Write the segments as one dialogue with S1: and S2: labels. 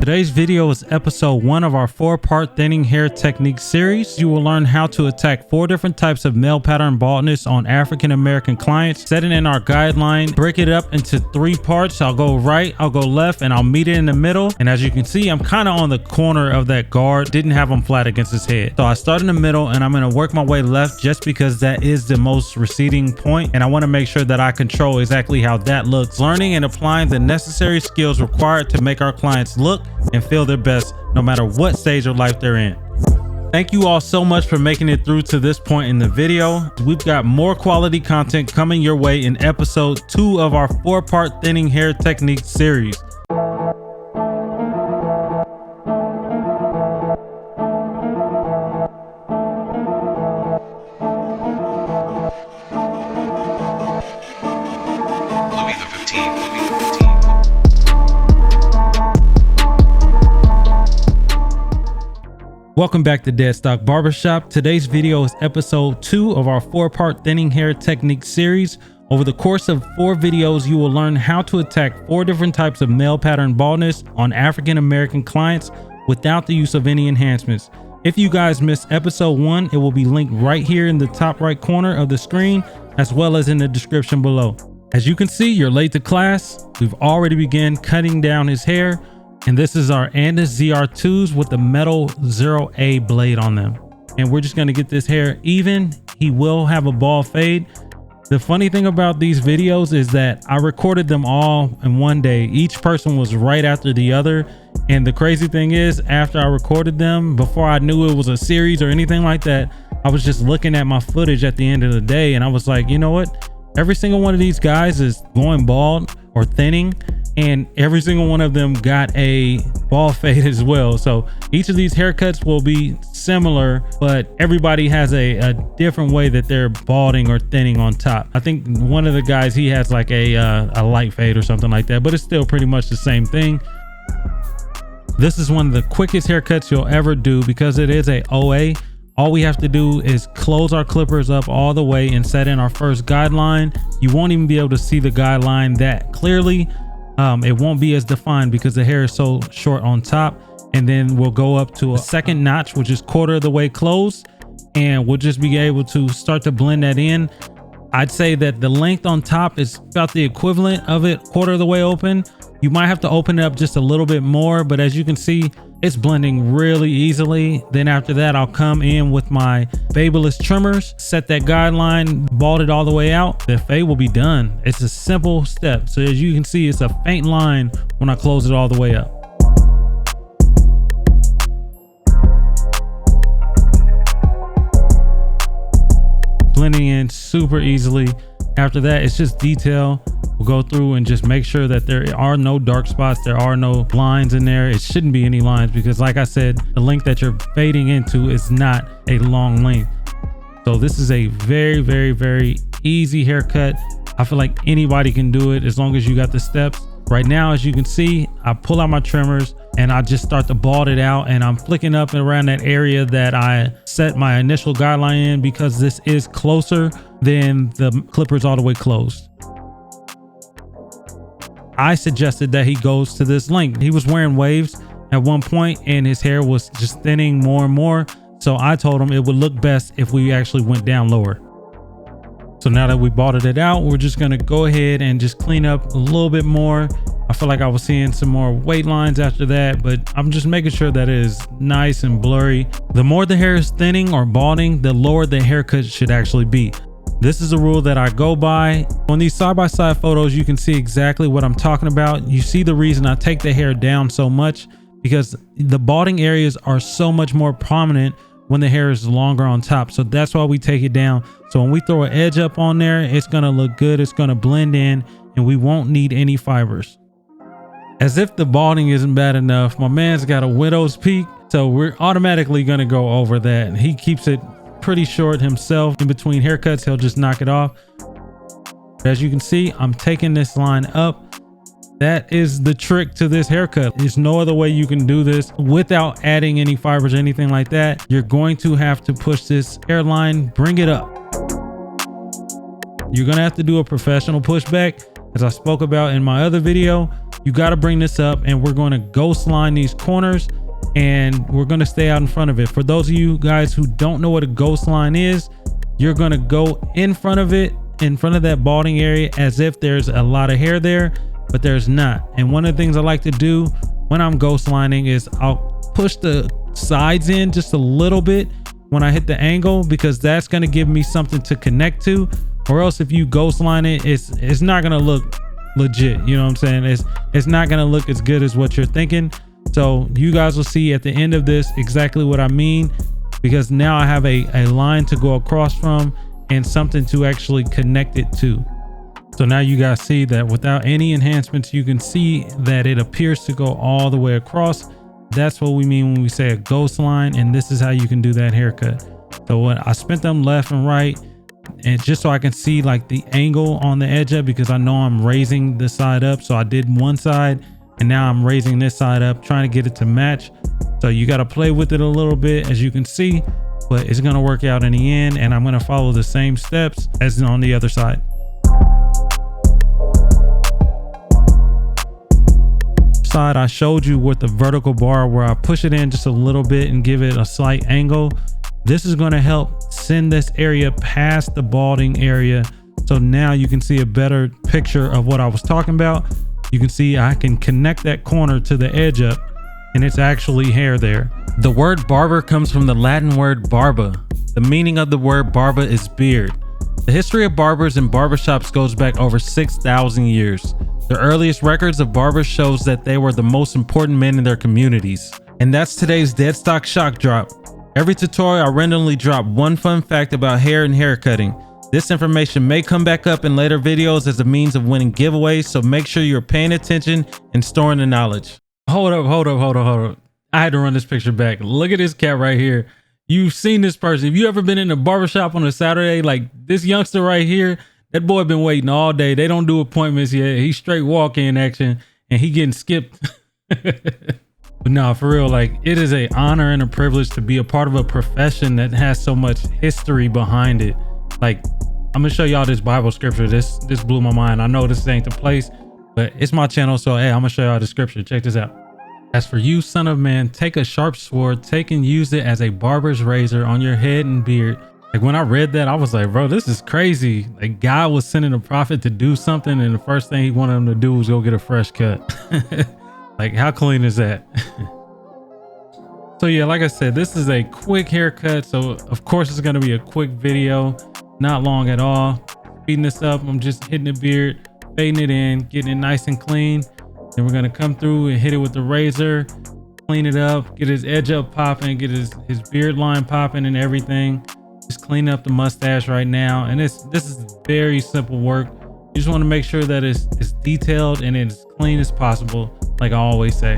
S1: Today's video is episode 1 of our 4-part thinning hair technique series. You will learn how to attack 4 different types of male pattern baldness on African American clients. Set it in our guideline, break it up into 3 parts. I'll go right, I'll go left, and I'll meet it in the middle. And as you can see, I'm kind of on the corner of that guard. Didn't have him flat against his head. So I start in the middle and I'm going to work my way left just because that is the most receding point. And I want to make sure that I control exactly how that looks. Learning and applying the necessary skills required to make our clients look and feel their best no matter what stage of life they're in. Thank you all so much for making it through to this point in the video. We've got more quality content coming your way in episode 2 of our 4-part thinning hair technique series. Welcome back to Deadstock Barbershop. Today's video is episode 2 of our 4-part thinning hair technique series. Over the course of 4 videos, you will learn how to attack 4 different types of male pattern baldness on African American clients without the use of any enhancements. If you guys missed episode 1, it will be linked right here in the top right corner of the screen, as well as in the description below. As you can see, you're late to class. We've already begun cutting down his hair. And this is our Andis ZR2s with the metal 0A blade on them. And we're just going to get this hair even. He will have a bald fade. The funny thing about these videos is that I recorded them all in one day. Each person was right after the other. And the crazy thing is, after I recorded them, before I knew it was a series or anything like that, I was just looking at my footage at the end of the day. And I was like, you know what? Every single one of these guys is going bald or thinning. And every single one of them got a bald fade as well. So each of these haircuts will be similar, but everybody has a different way that they're balding or thinning on top. I think one of the guys, he has like a light fade or something like that, but it's still pretty much the same thing. This is one of the quickest haircuts you'll ever do because it is a OA. All we have to do is close our clippers up all the way and set in our first guideline. You won't even be able to see the guideline that clearly. It won't be as defined because the hair is so short on top. And then we'll go up to a second notch, which is quarter of the way closed, and we'll just be able to start to blend that in. I'd say that the length on top is about the equivalent of it quarter of the way open. You might have to open it up just a little bit more, but as you can see, it's blending really easily. Then after that, I'll come in with my babeless trimmers, set that guideline, bald it all the way out. The fade will be done. It's a simple step. So as you can see, it's a faint line when I close it all the way up. Blending in super easily. After that, it's just detail. We'll go through and just make sure that there are no dark spots. There are no lines in there. It shouldn't be any lines because, like I said, the length that you're fading into is not a long length. So this is a very, very, very easy haircut. I feel like anybody can do it as long as you got the steps. Right now, as you can see, I pull out my trimmers and I just start to bald it out, and I'm flicking up and around that area that I set my initial guideline in because this is closer than the clippers all the way closed. I suggested that he goes to this length. He was wearing waves at one point and his hair was just thinning more and more. So I told him it would look best if we actually went down lower. So now that we balded it out, we're just gonna go ahead and just clean up a little bit more. I feel like I was seeing some more weight lines after that, but I'm just making sure that it is nice and blurry. The more the hair is thinning or balding, the lower the haircut should actually be. This is a rule that I go by. On these side-by-side photos, you can see exactly what I'm talking about. You see the reason I take the hair down so much because the balding areas are so much more prominent when the hair is longer on top. So that's why we take it down. So when we throw an edge up on there, it's gonna look good. It's gonna blend in and we won't need any fibers. As if the balding isn't bad enough, my man's got a widow's peak. So we're automatically gonna go over that. He keeps it pretty short himself. In between haircuts, he'll just knock it off. As you can see, I'm taking this line up. That is the trick to this haircut. There's no other way you can do this without adding any fibers or anything like that. You're going to have to push this hairline, bring it up. You're gonna have to do a professional pushback, as I spoke about in my other video. you got to bring this up, and we're going to ghost line these corners, and we're going to stay out in front of it. For those of you guys who don't know what a ghost line is, you're going to go in front of it, in front of that balding area, as if there's a lot of hair there, but there's not. And one of the things I like to do when I'm ghost lining is I'll push the sides in just a little bit when I hit the angle, because that's going to give me something to connect to. Or else if you ghost line it, it's not going to look legit. You know what I'm saying? It's not going to look as good as what you're thinking. So you guys will see at the end of this exactly what I mean, because now I have a line to go across from and something to actually connect it to. So now you guys see that without any enhancements, you can see that it appears to go all the way across. That's what we mean when we say a ghost line, and this is how you can do that haircut. So what I spent them left and right, and just so I can see like the angle on the edge up, because I know I'm raising the side up. So I did one side and now I'm raising this side up, trying to get it to match. So you got to play with it a little bit, as you can see, but it's going to work out in the end. And I'm going to follow the same steps as on the other side. Side, I showed you with the vertical bar where I push it in just a little bit and give it a slight angle. This is going to help send this area past the balding area. So now you can see a better picture of what I was talking about. You can see I can connect that corner to the edge up, and it's actually hair there. The word barber comes from the Latin word barba. The meaning of the word barba is beard. The history of barbers and barbershops goes back over 6,000 years. The earliest records of barbers shows that they were the most important men in their communities. And that's today's Deadstock shock drop. Every tutorial I randomly drop one fun fact about hair and hair cutting. This information may come back up in later videos as a means of winning giveaways, so make sure you're paying attention and storing the knowledge. Hold up. I had to run this picture back. Look at this cat right here. You've seen this person. If you ever been in a barbershop on a Saturday, like this youngster right here, that boy been waiting all day. They don't do appointments yet. He's straight walk-in action, and he getting skipped. But no, for real, like it is an honor and a privilege to be a part of a profession that has so much history behind it. Like, I'm gonna show y'all this Bible scripture. This blew my mind. I know this ain't the place, but it's my channel, so hey, I'm gonna show y'all the scripture. Check this out. As for you, son of man, take a sharp sword, take and use it as a barber's razor on your head and beard. Like when I read that, I was like, bro, this is crazy. Like God was sending a prophet to do something, and the first thing he wanted him to do was go get a fresh cut. Like how clean is that? So yeah, like I said, this is a quick haircut. So of course it's gonna be a quick video, not long at all. Speeding this up, I'm just hitting the beard, fading it in, getting it nice and clean. Then we're gonna come through and hit it with the razor, clean it up, get his edge up popping, get his beard line popping and everything. Just clean up the mustache right now. And this is very simple work. You just want to make sure that it's detailed and it's clean as possible, like I always say.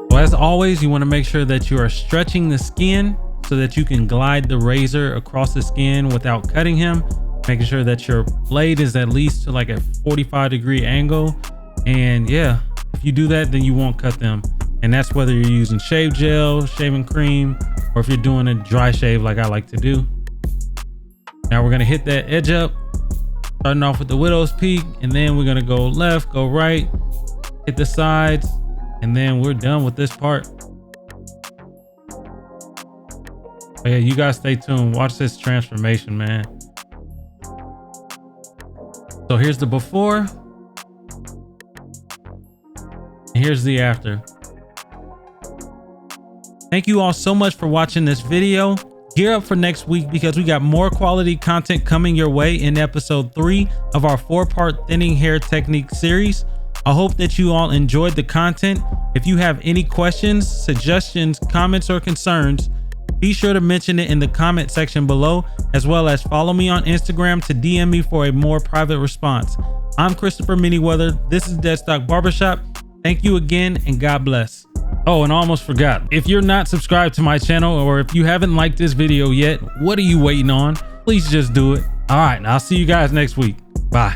S1: So as always, you want to make sure that you are stretching the skin so that you can glide the razor across the skin without cutting him, making sure that your blade is at least to like a 45-degree angle. And yeah, if you do that, then you won't cut them. And that's whether you're using shave gel, shaving cream, or if you're doing a dry shave like I like to do. Now we're gonna hit that edge up, starting off with the widow's peak, and then we're gonna go left, go right, hit the sides, and then we're done with this part. But yeah, you guys stay tuned. Watch this transformation, man. So here's the before, and here's the after. Thank you all so much for watching this video. Gear up for next week because we got more quality content coming your way in episode 3 of our 4-part thinning hair technique series. I hope that you all enjoyed the content. If you have any questions, suggestions, comments, or concerns, be sure to mention it in the comment section below, as well as follow me on Instagram to DM me for a more private response. I'm Christopher Manyweather. This is Deadstock Barbershop. Thank you again, and God bless. Oh, and I almost forgot. If you're not subscribed to my channel, or if you haven't liked this video yet, what are you waiting on? Please just do it. All right, I'll see you guys next week. Bye.